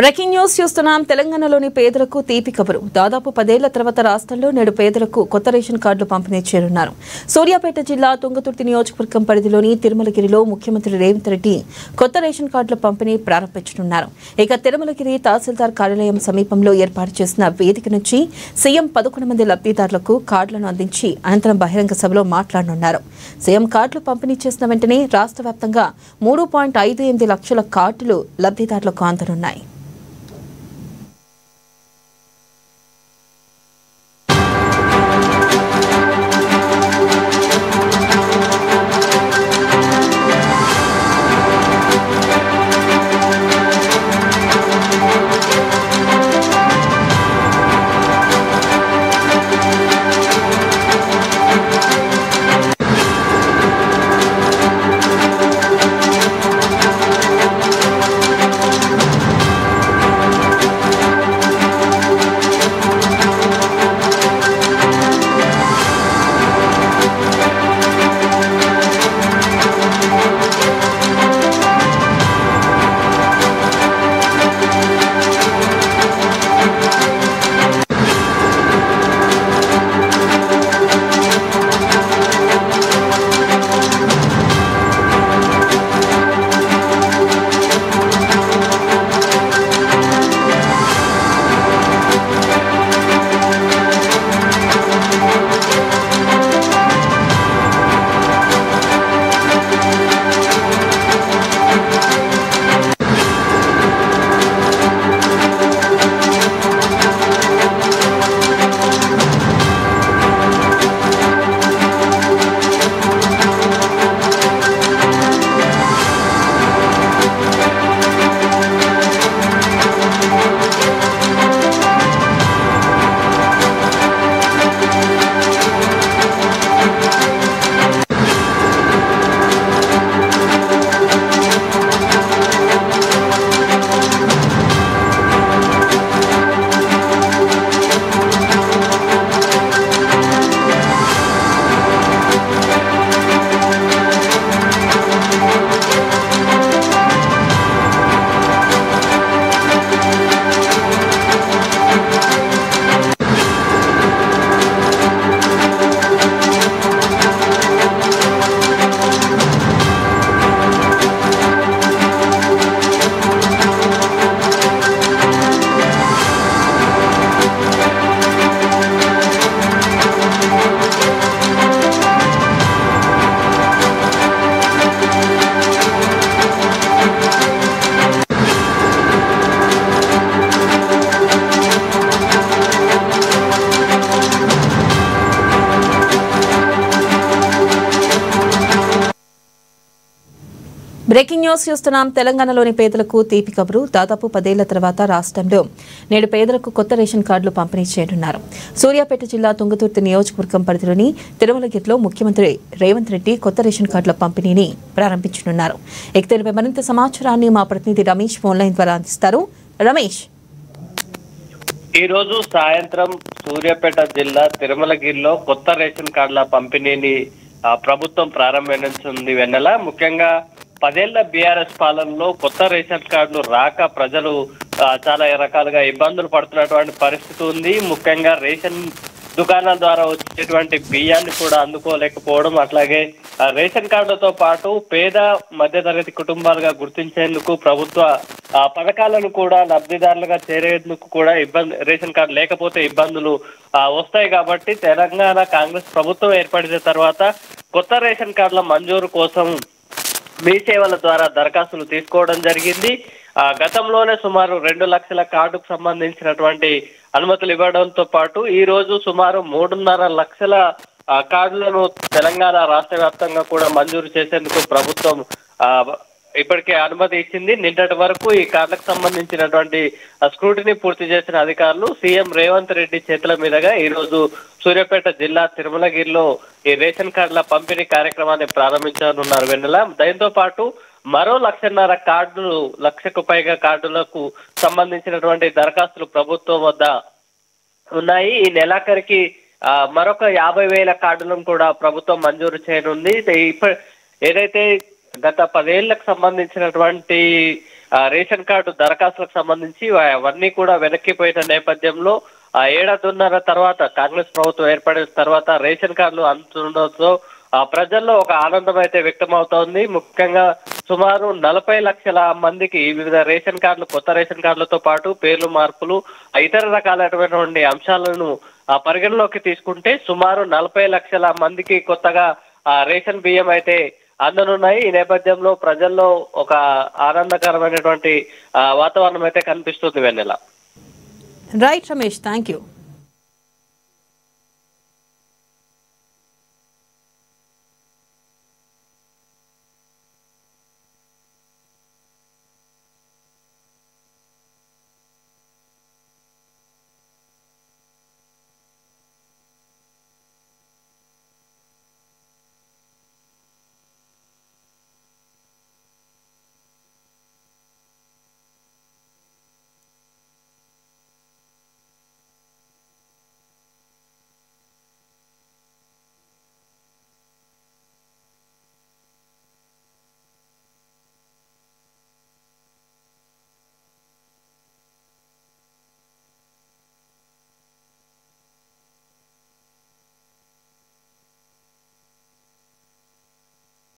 Breaking news చూస్తున్నాం. తెలంగాణలోని పేదలకు తీపి కబురు. దాదాపు 10 ఏళ్ల తర్వాత రాష్ట్రంలో నేడు పేదలకు కొత్త రేషన్ కార్డులు పంపిణీ చేయనున్నారు. సూర్యాపేట జిల్లా తుంగతుర్తి నియోజకవర్గం పరిధిలోని తిరుమలగిరిలో ముఖ్యమంత్రి రేవంత్ రెడ్డి కొత్త రేషన్ కార్డుల పంపిణీ ప్రారంభించనున్నారు. ఇక తిరుమలగిరి తహసీల్దార్ కార్యాలయం సమీపంలో ఏర్పాటు చేసిన వేదిక నుంచి సీఎం 11 మంది లబ్ధిదారులకు కార్డులను అందించి అనంతరం బహిరంగ సభలో మాట్లాడనున్నారు. సీఎం కార్డులు పంపిణీ చేసిన వెంటనే రాష్ట్ర వ్యాప్తంగా 3.58 లక్షల కార్డులు లబ్ధిదారులకు అందనున్నాయి. బ్రేకింగ్ న్యూస్ చూస్తున్నాం. తెలంగాణలోని పేదలకు తీపి కబురు. దాదాపు 10 ఏళ్ల తర్వాత రాష్ట్రంలో నేడు పేదలకు కొత్త రేషన్ కార్డులు పంపిణీ చేయనున్నారు. సూర్యాపేట జిల్లా తుంగతుర్తి నియోజకవర్గం పరిధిలోని తిరుమలగిరిలో ముఖ్యమంత్రి రేవంత్ రెడ్డి కొత్త రేషన్ కార్డుల పంపిణీని ప్రారంభించనున్నారు. ఇక దీనిపై మరింత సమాచారాన్ని మా ప్రతినిధి రమేష్ ఫోన్లైన్ ద్వారా అందిస్తారు. రమేష్, ఈ రోజు సాయంత్రం సూర్యాపేట జిల్లా తిరుమలగిరిలో కొత్త రేషన్ కార్డుల పంపిణీని ప్రభుత్వం ప్రారంభించింది. వెన్నెల ముఖ్యంగా 10 ఏళ్ల బీఆర్ఎస్ పాలనలో కొత్త రేషన్ కార్డులు రాక ప్రజలు చాలా రకాలుగా ఇబ్బందులు పడుతున్నటువంటి పరిస్థితి ఉంది. ముఖ్యంగా రేషన్ దుకాణాల ద్వారా వచ్చేటువంటి బియ్యాన్ని కూడా అందుకోలేకపోవడం, అట్లాగే రేషన్ కార్డులతో పాటు పేద మధ్యతరగతి కుటుంబాలుగా గుర్తించేందుకు ప్రభుత్వ పథకాలను కూడా లబ్ధిదారులుగా చేరేందుకు కూడా రేషన్ కార్డు లేకపోతే ఇబ్బందులు వస్తాయి. కాబట్టి తెలంగాణ కాంగ్రెస్ ప్రభుత్వం ఏర్పడిన తర్వాత కొత్త రేషన్ కార్డుల మంజూరు కోసం మీ సేవల ద్వారా దరఖాస్తులు తీసుకోవడం జరిగింది. గతంలోనే సుమారు 2 లక్షల కార్డుకు సంబంధించినటువంటి అనుమతులు ఇవ్వడంతో పాటు ఈ రోజు సుమారు 3.5 లక్షల కార్డులను తెలంగాణ రాష్ట్ర వ్యాప్తంగా కూడా మంజూరు చేసేందుకు ప్రభుత్వం ఇప్పటికే అనుమతి ఇచ్చింది. నిన్నటి వరకు ఈ కార్డులకు సంబంధించినటువంటి స్క్రూటినీ పూర్తి చేసిన అధికారులు సీఎం రేవంత్ రెడ్డి చేతుల మీదుగా ఈ రోజు సూర్యాపేట జిల్లా తిరుమలగిరిలో ఈ రేషన్ కార్డుల పంపిణీ కార్యక్రమాన్ని ప్రారంభించనున్నారు. వెన్నెల దాంతో పాటు మరో 1.5 కార్డులు, 1,00,000కు పైగా కార్డులకు సంబంధించినటువంటి దరఖాస్తులు ప్రభుత్వం వద్ద ఉన్నాయి. ఈ నెలాఖరికి మరొక 50,000 కార్డులను కూడా ప్రభుత్వం మంజూరు చేయనుంది. ఏదైతే గత 10 ఏళ్లకు సంబంధించినటువంటి రేషన్ కార్డు దరఖాస్తులకు సంబంధించి అవన్నీ కూడా వెనక్కిపోయిన నేపథ్యంలో 7.5 తర్వాత కాంగ్రెస్ ప్రభుత్వం ఏర్పడిన తర్వాత రేషన్ కార్డులు అందుతుండటంతో ప్రజల్లో ఒక ఆనందం అయితే వ్యక్తమవుతోంది. ముఖ్యంగా సుమారు 40 లక్షల మందికి వివిధ రేషన్ కార్డులు, కొత్త రేషన్ కార్డులతో పాటు పేర్లు మార్పులు, ఇతర రకాలైనటువంటి అంశాలను పరిగణలోకి తీసుకుంటే సుమారు 40 లక్షల మందికి కొత్తగా రేషన్ బియ్యం అయితే అందనున్నాయి. ఈ నేపథ్యంలో ప్రజల్లో ఒక ఆనందకరమైనటువంటి వాతావరణం అయితే కనిపిస్తుంది Vennela. Right Ramesh, thank you.